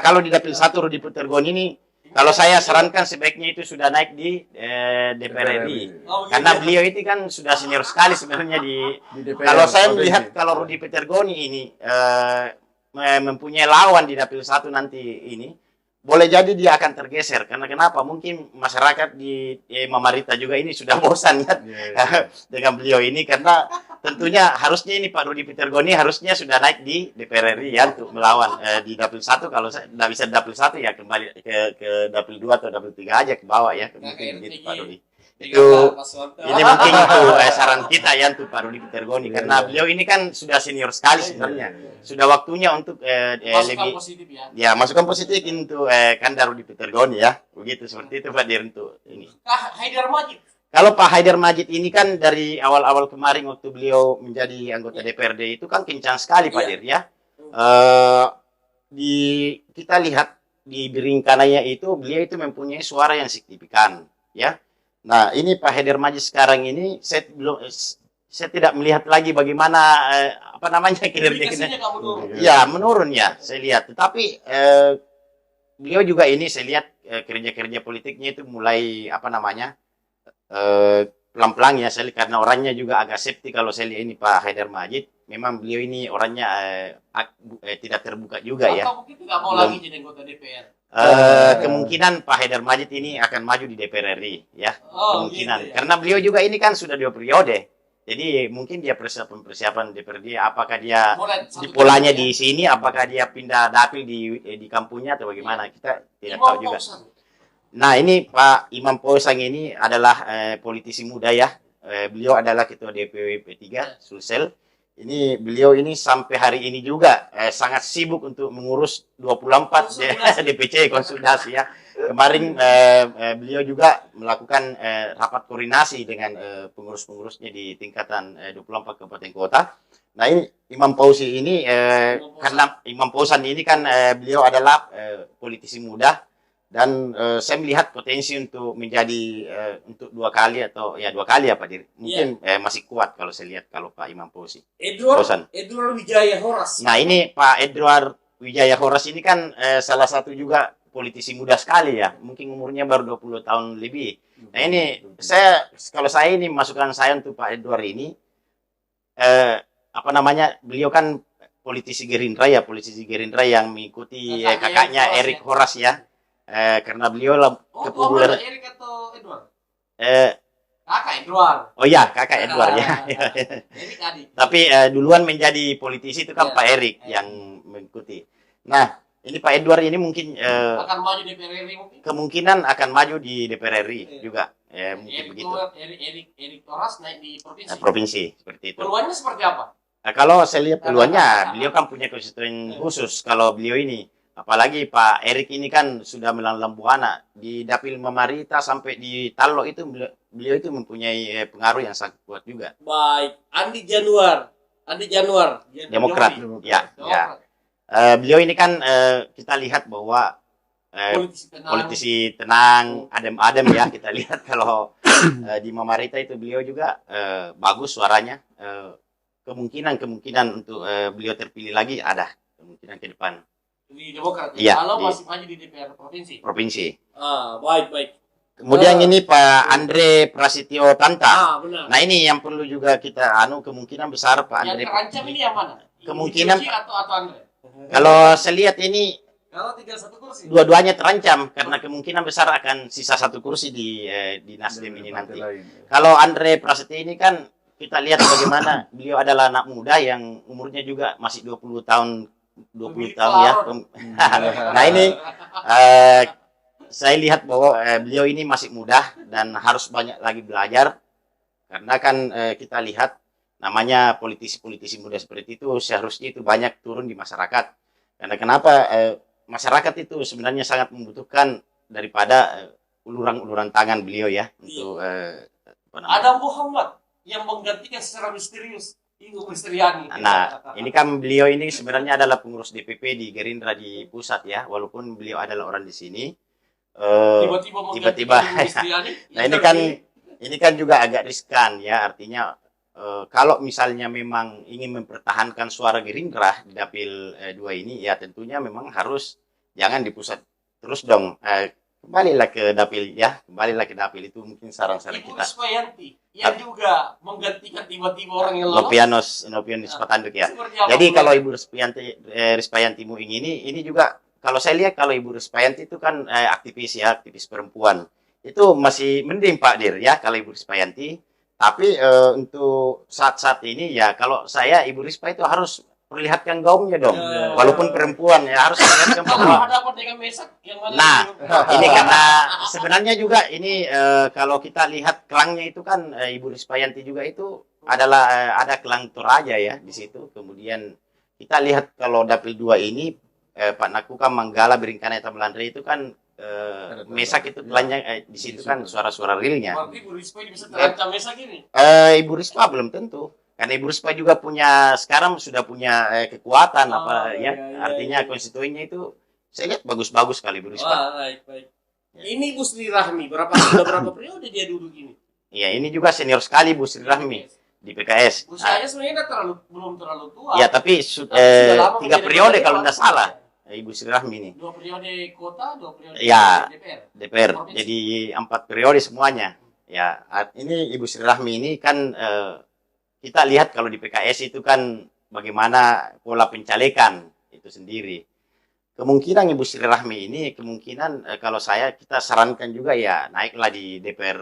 S3: Kalau di dapil 1 Rudi Putergoni ini kalau saya sarankan sebaiknya itu sudah naik di DPR RI. Karena beliau itu kan sudah senior sekali sebenarnya di DPR. Kalau saya melihat kalau Rudi Putergoni ini mempunyai lawan di dapil 1 nanti ini, boleh jadi dia akan tergeser. Karena kenapa? Mungkin masyarakat di Mamarita juga ini sudah bosan ya dengan beliau ini. Karena tentunya harusnya ini Pak Rudi Putergoni harusnya sudah naik di DPR RI ya untuk melawan di dapil 1. Kalau saya tidak bisa dapil 1 ya kembali ke dapil 2 atau dapil 3 aja ke bawah ya. Mungkin gitu Pak Rudi. Ini mungkin itu saran kita ya untuk Pak Rudi Putergoni. Karena beliau ini kan sudah senior sekali sebenarnya. Sudah waktunya untuk lebih positif ya. Masukan positif untuk Kandar Rudi Putergoni ya. Begitu seperti itu Pak Dir untuk ini.
S1: Haidar Majid.
S3: Kalau Pak Haidar Majid ini kan dari awal-awal kemarin waktu beliau menjadi anggota DPRD itu kan kencang sekali Pak Dir ya. Kita lihat di Biringkanaya itu beliau itu mempunyai suara yang signifikan ya. Nah ini Pak Haidar Majid sekarang ini saya tidak melihat lagi bagaimana kinerja. Ya menurun ya saya lihat. Tetapi beliau juga ini saya lihat kerja-kerja politiknya itu mulai apa namanya pelan-pelan ya saya lihat, karena orangnya juga agak skeptis kalau saya lihat ini Pak Haidar Majid. Memang beliau ini orangnya tidak terbuka juga ya.
S1: Atau mungkin tidak mau lagi jadi anggota DPR.
S3: Kemungkinan Pak Haidar Majid ini akan maju di DPR RI ya.
S1: Oh,
S3: Kemungkinan.
S1: gitu ya.
S3: Karena beliau juga ini kan sudah 2 periode. Jadi mungkin dia persiapan DPRD, apakah dia
S1: Mulai
S3: di
S1: satu
S3: polanya
S1: periode,
S3: di sini, apakah dia pindah dapil di kampungnya atau bagaimana, kita tidak
S1: Imam
S3: tahu juga.
S1: Fauzan.
S3: Nah ini Pak Imam Fauzan ini adalah politisi muda ya. Beliau adalah ketua DPW P3 Sulsel. Ini beliau ini sampai hari ini juga sangat sibuk untuk mengurus 24 DPC konsultasi ya. Kemarin beliau juga melakukan rapat koordinasi dengan pengurus-pengurusnya di tingkatan 24 kabupaten kota. Nah ini Imam Fauzi ini karena Imam Fauzan ini kan beliau adalah politisi muda. Dan saya melihat potensi untuk menjadi untuk 2 kali atau ya 2 kali ya Pak Dir. Mungkin masih kuat kalau saya lihat kalau Pak Imam Fauzi.
S1: Edward Wijaya Horas.
S3: Nah ini Pak Edward Wijaya Horas ini kan salah satu juga politisi muda sekali ya. Mungkin umurnya baru 20 tahun lebih. Nah ini kalau saya ini masukan saya untuk Pak Edward ini apa namanya, beliau kan politisi Gerindra ya, yang mengikuti kakaknya Erik Horas ya. Karena beliau
S1: kepopuler Erik atau Edward? Kakak Edward.
S3: Oh ya, kakak Edward ya.
S1: Erik adik.
S3: Tapi duluan menjadi politisi itu kan Pak Erik yang mengikuti. Nah, ini Pak Edward ini mungkin
S1: akan maju di DPR RI mungkin.
S3: Kemungkinan akan maju di DPR RI juga. Mungkin begitu.
S1: Erik Horas naik di provinsi.
S3: Provinsi seperti itu.
S1: Peluangnya seperti apa?
S3: Kalau saya lihat peluangnya, beliau kan punya konstituen khusus kalau beliau ini. Apalagi Pak Erik ini kan sudah melanglang buana di dapil Mamarita sampai di Talo itu, beliau itu mempunyai pengaruh yang sangat kuat juga.
S1: Baik, Andi Januar.
S3: Demokrat. Ya. Beliau ini kan kita lihat bahwa politisi tenang, adem-adem ya. Kita lihat kalau di Mamarita itu beliau juga bagus suaranya. Kemungkinan untuk beliau terpilih lagi ada kemungkinan ke depan.
S1: Di Demokrat.
S3: Ya,
S1: kalau masih maju di DPR provinsi. Baik.
S3: Kemudian ini Pak Andre Prasetyo Tanta.
S1: Benar.
S3: Nah ini yang perlu juga kita kemungkinan besar Pak Andre.
S1: Yang terancam ini yang mana?
S3: Kemungkinan
S1: atau Andre?
S3: Kalau saya lihat ini
S1: kalau tinggal 1 kursi.
S3: Dua-duanya terancam karena kemungkinan besar akan sisa 1 kursi di Nasdem ini nanti. Kalau Andre Prasetyo ini kan kita lihat bagaimana beliau adalah anak muda yang umurnya juga masih 20 tahun ya. Nah ini saya lihat bahwa beliau ini masih muda dan harus banyak lagi belajar, karena kan kita lihat namanya politisi-politisi muda seperti itu seharusnya itu banyak turun di masyarakat. Karena kenapa masyarakat itu sebenarnya sangat membutuhkan daripada uluran-uluran tangan beliau ya untuk
S1: Adam Muhammad yang menggantikan secara misterius Ibu Kristiani.
S3: Nah, ini kan beliau ini sebenarnya adalah pengurus DPP di Gerindra di pusat ya, walaupun beliau adalah orang di sini. Tiba-tiba. Nah, ini kan juga agak riskan ya, artinya kalau misalnya memang ingin mempertahankan suara Gerindra di dapil 2 ini ya tentunya memang harus jangan di pusat terus dong. Kembalilah ke dapil itu mungkin saran-saran kita.
S1: Ibu Rispayanti yang juga menggantikan tiba-tiba orang yang lolos.
S3: Nopianus Patanduk ya. Jadi kalau Ibu Rispayanti Muing ini juga kalau saya lihat kalau Ibu Rispayanti itu kan aktivis perempuan. Itu masih mending Pak Dir ya kalau Ibu Rispayanti. Tapi untuk saat-saat ini ya kalau saya Ibu Rispa itu harus perlihatkan gaungnya dong. Walaupun perempuan ya harus perlihatkan bahwa. Nah, ini karena sebenarnya juga ini kalau kita lihat kelangnya itu kan Ibu Rispayanti juga itu adalah ada kelang Toraja ya di situ. Kemudian kita lihat kalau dapil 2 ini Pak Nakuka Manggala Beringkana Melandre itu kan Mesak itu telanjang di situ kan suara-suara realnya.
S1: Berarti Ibu Rispa bisa terancam Mesak ini?
S3: Ibu Rispa belum tentu. Karena Ibu Rispa juga sekarang sudah punya kekuatan artinya konstituennya itu saya lihat bagus-bagus kali Ibu Rispa.
S1: Baik. Ya. Ini Bu Sri Rahmi sudah berapa periode dia duduk ini?
S3: Iya, ini juga senior sekali Bu Sri Rahmi di PKS.
S1: Usianya sebenarnya belum terlalu tua.
S3: Ya, tapi 3 periode kalau tidak salah. Ibu Sri Rahmi ini.
S1: 2 periode kota, 2 periode
S3: Ya.
S1: DPR.
S3: DPR.
S1: Provinsi.
S3: Jadi 4 periode semuanya. Ya, ini Ibu Sri Rahmi ini kan kita lihat kalau di PKS itu kan bagaimana pola pencalekan itu sendiri. Kemungkinan Ibu Sri Rahmi ini kemungkinan kalau kita sarankan juga ya naiklah di DPR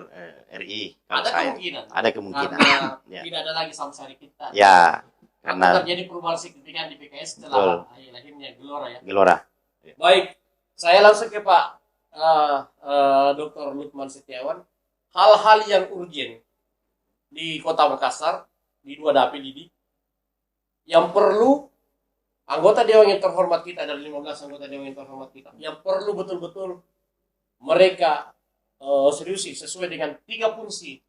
S3: RI kalau
S1: Ada
S3: saya.
S1: kemungkinan.
S3: Ada kemungkinan.
S1: Karena
S3: Ya.
S1: tidak ada lagi Samsari kita.
S3: Ya,
S1: Karena
S3: karena
S1: terjadi perubahan signifikan di PKS setelah lahirnya Gelora ya.
S3: Gelora.
S1: Baik, saya langsung ke Pak Dr. Lukman Setiawan. Hal-hal yang urgent di Kota Makassar, di 2 dapil ini, yang perlu anggota Dewan yang terhormat kita, dari 15 anggota Dewan yang terhormat kita, yang perlu betul-betul mereka seriusi sesuai dengan 3 fungsi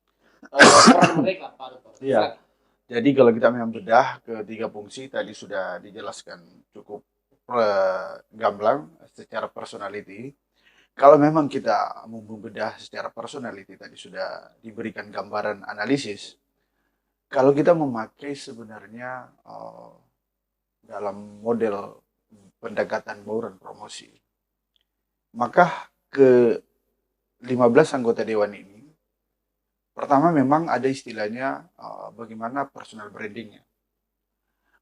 S1: peran mereka, Pak Dr.
S2: Iya. Jadi kalau kita memang bedah ke 3 fungsi tadi sudah dijelaskan cukup gamblang secara personality. Kalau memang kita membedah secara personality tadi sudah diberikan gambaran analisis. Kalau kita memakai sebenarnya dalam model pendekatan bauran promosi, maka ke 15 anggota dewan ini, pertama memang ada istilahnya bagaimana personal brandingnya.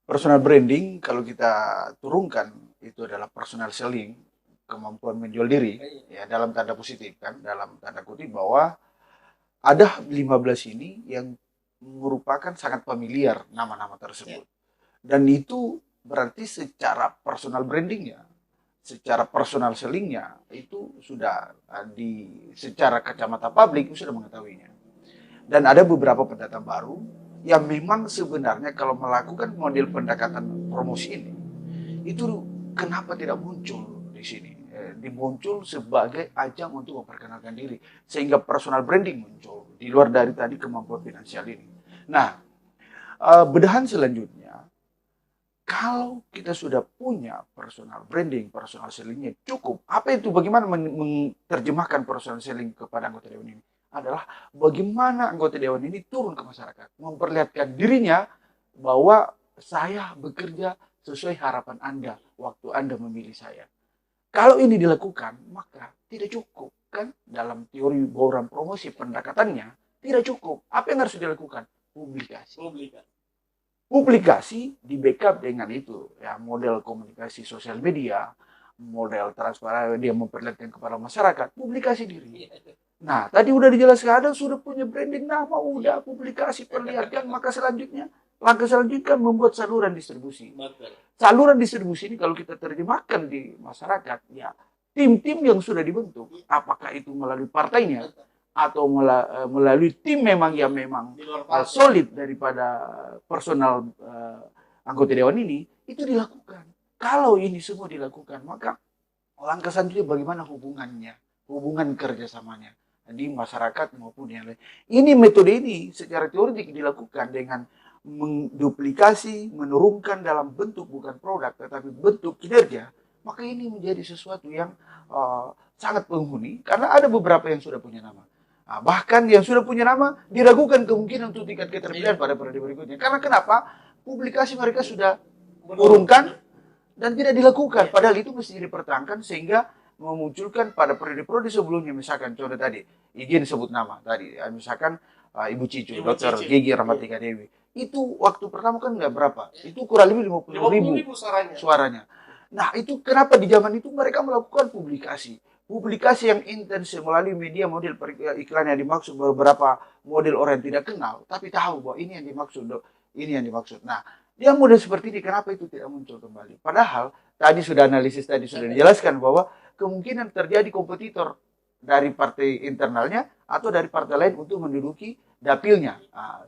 S2: Personal branding kalau kita turunkan itu adalah personal selling, kemampuan menjual diri, ya dalam tanda positif kan, dalam tanda kutip bahwa ada 15 ini yang merupakan sangat familiar nama-nama tersebut. Dan itu berarti secara personal brandingnya, secara personal sellingnya itu sudah secara kacamata publik sudah mengetahuinya. Dan ada beberapa pendatang baru yang memang sebenarnya kalau melakukan model pendekatan promosi ini, itu kenapa tidak muncul di sini? Dimuncul sebagai ajang untuk memperkenalkan diri, sehingga personal branding muncul di luar dari tadi kemampuan finansial ini. Nah, bedahan selanjutnya, kalau kita sudah punya personal branding, personal sellingnya cukup, apa itu? Bagaimana menerjemahkan personal selling kepada anggota dewan ini? Adalah bagaimana anggota dewan ini turun ke masyarakat, memperlihatkan dirinya bahwa saya bekerja sesuai harapan Anda waktu Anda memilih saya. Kalau ini dilakukan, maka tidak cukup kan dalam teori bauran promosi pendekatannya tidak cukup. Apa yang harus dilakukan? Publikasi. Publikasi di backup dengan itu ya, model komunikasi sosial media, model transparan, dia memperlihatkan kepada masyarakat, publikasi diri. Nah, tadi udah dijelaskan, ada sudah punya branding nama, udah publikasi perlihatkan, maka selanjutnya langkah selanjutnya kan membuat saluran distribusi. Saluran distribusi ini kalau kita terjemahkan di masyarakat, ya tim-tim yang sudah dibentuk, apakah itu melalui partainya atau melalui tim memang yang memang solid daripada personal anggota dewan ini, itu dilakukan. Kalau ini semua dilakukan, maka langkah selanjutnya bagaimana hubungan kerjasamanya di masyarakat maupun yang lain. Ini metode ini secara teoretik dilakukan dengan menduplikasi, menurunkan dalam bentuk bukan produk tetapi bentuk kinerja, maka ini menjadi sesuatu yang sangat penghuni karena ada beberapa yang sudah punya nama. Nah, bahkan yang sudah punya nama diragukan kemungkinan untuk tingkat keterpilihan pada periode berikutnya. Karena kenapa? Publikasi mereka sudah urungkan dan tidak dilakukan. Padahal itu mesti dipertahankan sehingga memunculkan pada periode-periode sebelumnya, misalkan contoh tadi, izin sebut nama tadi, misalkan Ibu Cicu, Dr. Gigi Rahmatika Dewi. Itu waktu pertama kan nggak berapa, itu kurang lebih 50.000 suaranya. Nah itu kenapa di zaman itu mereka melakukan publikasi yang intens melalui media model iklan yang dimaksud beberapa model orang yang tidak kenal, tapi tahu bahwa ini yang dimaksud. Nah dia model seperti ini kenapa itu tidak muncul kembali? Padahal tadi sudah analisis tadi sudah dijelaskan bahwa kemungkinan terjadi kompetitor dari partai internalnya atau dari partai lain untuk menduduki dapilnya,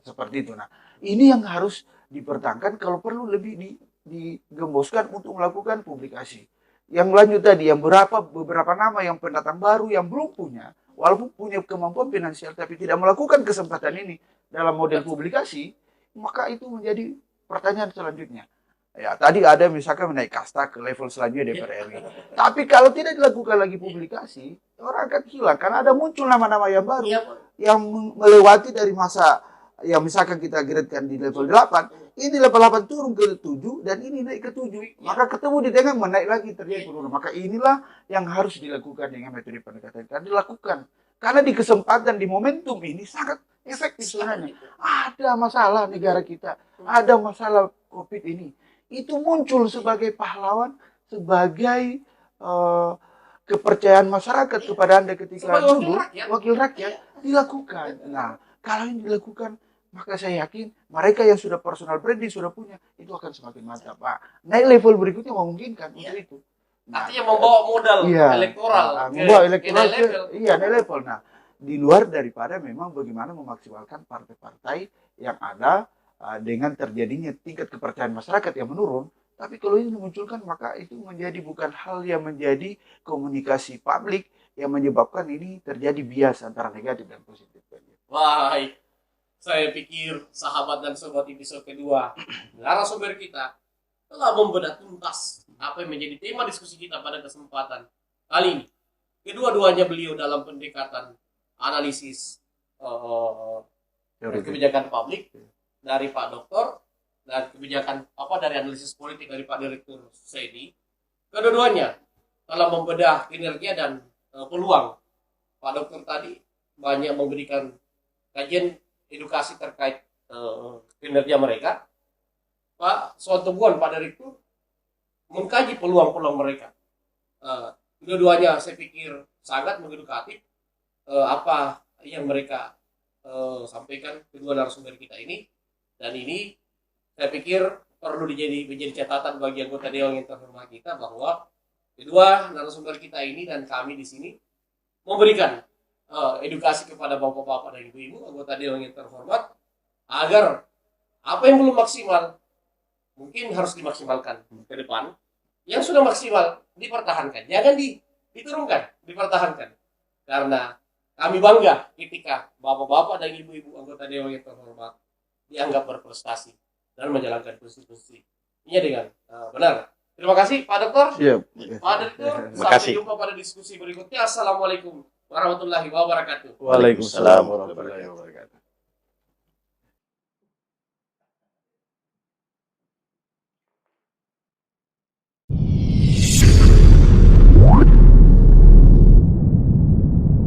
S2: seperti itu. Nah, ini yang harus dipertahankan kalau perlu lebih digemboskan untuk melakukan publikasi. Yang lanjut tadi, yang beberapa nama yang pendatang baru yang belum punya, walaupun punya kemampuan finansial tapi tidak melakukan kesempatan ini dalam model publikasi, maka itu menjadi pertanyaan selanjutnya. Ya, tadi ada misalkan menaik kasta ke level selanjutnya DPR RI. Tapi kalau tidak dilakukan lagi publikasi, orang akan hilang karena ada muncul nama-nama yang baru yang melewati dari masa ya misalkan kita grade-kan di level 8, ini level 8 turun ke 7 dan ini naik ke 7. Maka ketemu di tengah menaik lagi terjadi penurunan. Maka inilah yang harus dilakukan dengan metode pendekatan yang dilakukan. Karena di kesempatan di momentum ini sangat efektif sebenarnya. Ada masalah negara kita, ada masalah COVID ini. Itu muncul sebagai pahlawan, sebagai kepercayaan masyarakat kepada Anda ketika dulu wakil rakyat dilakukan. Nah, kalau ini dilakukan, maka saya yakin mereka yang sudah personal branding sudah punya itu akan semakin mantap, Pak. Naik level berikutnya memungkinkan untuk itu. Nah,
S1: Artinya membawa modal elektoral,
S2: membawa elektoral
S1: naik level.
S2: naik level. Nah, di luar daripada memang bagaimana memaksimalkan partai-partai yang ada dengan terjadinya tingkat kepercayaan masyarakat yang menurun. Tapi kalau ini dimunculkan, maka itu menjadi bukan hal yang menjadi komunikasi publik yang menyebabkan ini terjadi bias antara negatif dan positif.
S1: Baik, saya pikir sahabat dan sobat episode kedua, narasumber kita telah membedah tuntas apa yang menjadi tema diskusi kita pada kesempatan kali ini. Kedua-duanya beliau dalam pendekatan analisis kebijakan publik dari Pak Doktor dan kebijakan dari analisis politik dari Pak Direktur Sedi. Kedua-duanya telah membedah kinerja dan peluang. Pak Dokter tadi banyak memberikan kajian edukasi terkait kinerja mereka. Pak Suwanto-Buan, Pak Direktur, mengkaji peluang-peluang mereka. Kedua-duanya saya pikir sangat mengedukatif apa yang mereka sampaikan kedua narasumber kita ini. Dan ini saya pikir perlu menjadi catatan bagi anggota Dewan yang terhormat kita bahwa kedua narasumber kita ini dan kami di sini memberikan edukasi kepada bapak-bapak dan ibu-ibu anggota Dewan yang terhormat agar apa yang belum maksimal mungkin harus dimaksimalkan ke depan. Yang sudah maksimal dipertahankan, jangan diturunkan, dipertahankan. Karena kami bangga ketika bapak-bapak dan ibu-ibu anggota Dewan yang terhormat dianggap berprestasi dan menjalankan konstitusi ini dengan benar. Terima kasih Pak Dokter. Pak Dokter, sampai jumpa pada diskusi berikutnya. Assalamualaikum warahmatullahi wabarakatuh.
S2: Waalaikumsalam warahmatullahi wabarakatuh.